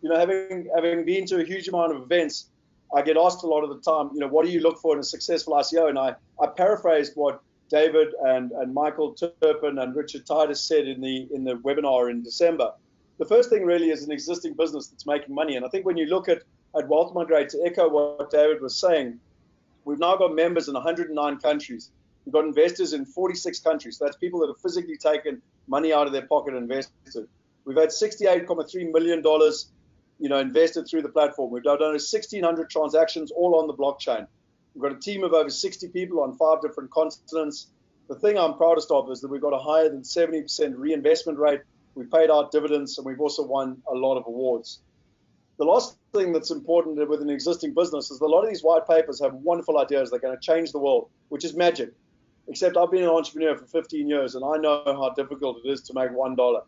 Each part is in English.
having been to a huge amount of events, I get asked a lot of the time, what do you look for in a successful ICO? And I paraphrased what David and Michael Turpin and Richard Titus said in the webinar in December. The first thing really is an existing business that's making money. And I think when you look at Wealth Migrate, to echo what David was saying, we've now got members in 109 countries. We've got investors in 46 countries. So that's people that have physically taken money out of their pocket and invested. We've had $68.3 million invested through the platform. We've done over 1,600 transactions all on the blockchain. We've got a team of over 60 people on 5 different continents. The thing I'm proudest of is that we've got a higher than 70% reinvestment rate. We've paid out dividends, and we've also won a lot of awards. The last thing that's important with an existing business is that a lot of these white papers have wonderful ideas. They're going to change the world, which is magic. Except I've been an entrepreneur for 15 years, and I know how difficult it is to make $1.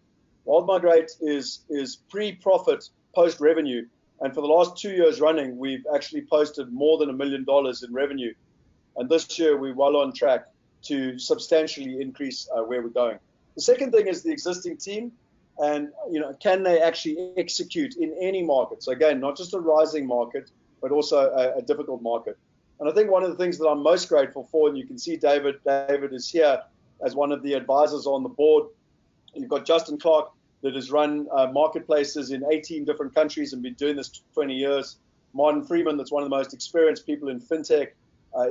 Wealth Migrate is pre-profit, post-revenue. And for the last 2 years running, we've actually posted more than $1 million in revenue. And this year, we're well on track to substantially increase where we're going. The second thing is the existing team. And, can they actually execute in any market? So again, not just a rising market, but also a difficult market. And I think one of the things that I'm most grateful for, and you can see David is here as one of the advisors on the board. You've got Justin Clark, that has run marketplaces in 18 different countries and been doing this 20 years. Martin Freeman, that's one of the most experienced people in fintech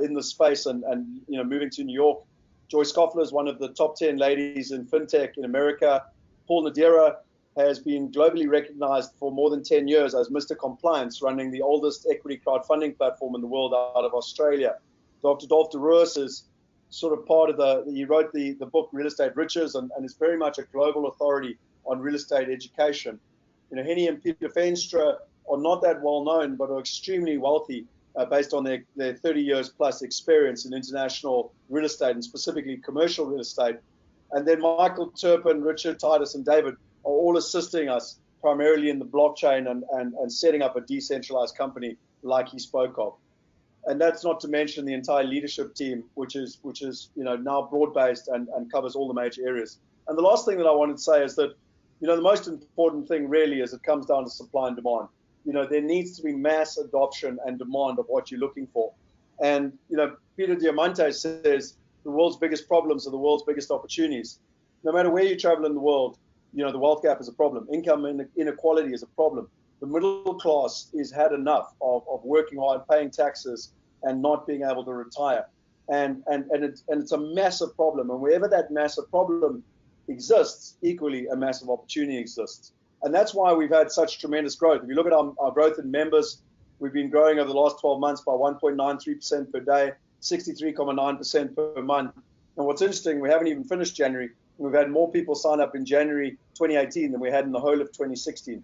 in the space and moving to New York. Joy Scoffler is one of the top 10 ladies in fintech in America. Paul Nadira has been globally recognized for more than 10 years as Mr. Compliance, running the oldest equity crowdfunding platform in the world out of Australia. Dr. Dolph de Roos is sort of part of he wrote the book Real Estate Riches and is very much a global authority on real estate education. Henny and Peter Feenstra are not that well known, but are extremely wealthy based on their 30 years plus experience in international real estate and specifically commercial real estate. And then Michael Turpin, Richard Titus, and David are all assisting us primarily in the blockchain and setting up a decentralized company like he spoke of. And that's not to mention the entire leadership team, which is now broad-based and covers all the major areas. And the last thing that I wanted to say is that the most important thing really is it comes down to supply and demand. There needs to be mass adoption and demand of what you're looking for. And, Peter Diamante says the world's biggest problems are the world's biggest opportunities. No matter where you travel in the world, the wealth gap is a problem. Income inequality is a problem. The middle class is had enough of working hard, paying taxes, and not being able to retire. And it's a massive problem. And wherever that massive problem exists, equally a massive opportunity exists. And that's why we've had such tremendous growth. If you look at our growth in members, we've been growing over the last 12 months by 1.93% per day, 63.9% per month. And what's interesting, we haven't even finished January. We've had more people sign up in January 2018 than we had in the whole of 2016.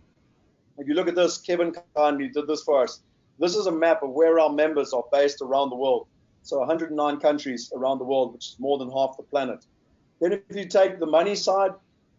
If you look at this, Kevin kindly did this for us. This is a map of where our members are based around the world. So 109 countries around the world, which is more than half the planet. Then if you take the money side,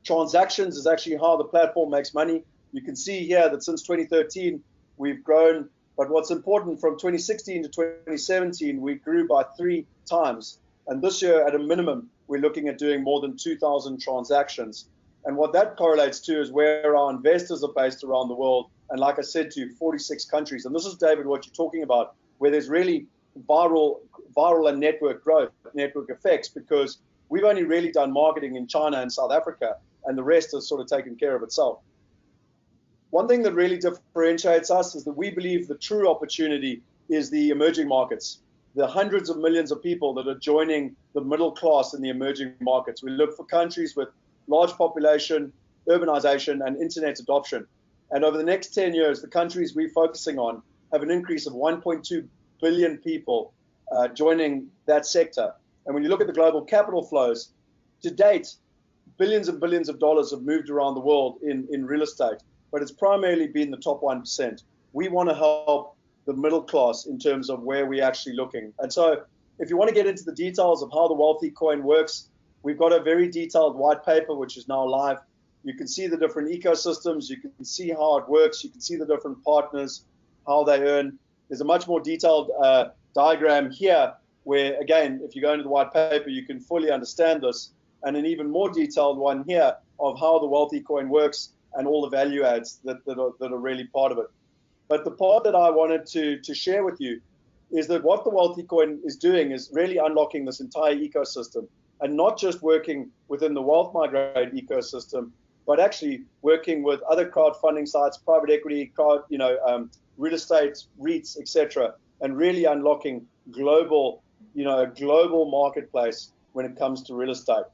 transactions is actually how the platform makes money. You can see here that since 2013, we've grown. But what's important, from 2016 to 2017, we grew by 3 times. And this year, at a minimum, we're looking at doing more than 2,000 transactions. And what that correlates to is where our investors are based around the world. And like I said to you, 46 countries. And this is, David, what you're talking about, where there's really viral and network growth, network effects, because we've only really done marketing in China and South Africa, and the rest has sort of taken care of itself. One thing that really differentiates us is that we believe the true opportunity is the emerging markets, the hundreds of millions of people that are joining the middle class in the emerging markets. We look for countries with large population, urbanization, and internet adoption. And over the next 10 years, the countries we're focusing on have an increase of 1.2 billion people joining that sector. And when you look at the global capital flows, to date, billions and billions of dollars have moved around the world in real estate, but it's primarily been the top 1%. We want to help the middle class in terms of where we're actually looking. And so if you want to get into the details of how the WealthE coin works, we've got a very detailed white paper, which is now live. You can see the different ecosystems. You can see how it works. You can see the different partners, how they earn. There's a much more detailed diagram here where, again, if you go into the white paper, you can fully understand this, and an even more detailed one here of how the WealthE coin works. and all the value adds that are really part of it. But the part that I wanted to share with you is that what the WealthE coin is doing is really unlocking this entire ecosystem, and not just working within the Wealth Migrate ecosystem, but actually working with other crowdfunding sites, private equity, real estate, REITs, etc., and really unlocking global, a global marketplace when it comes to real estate.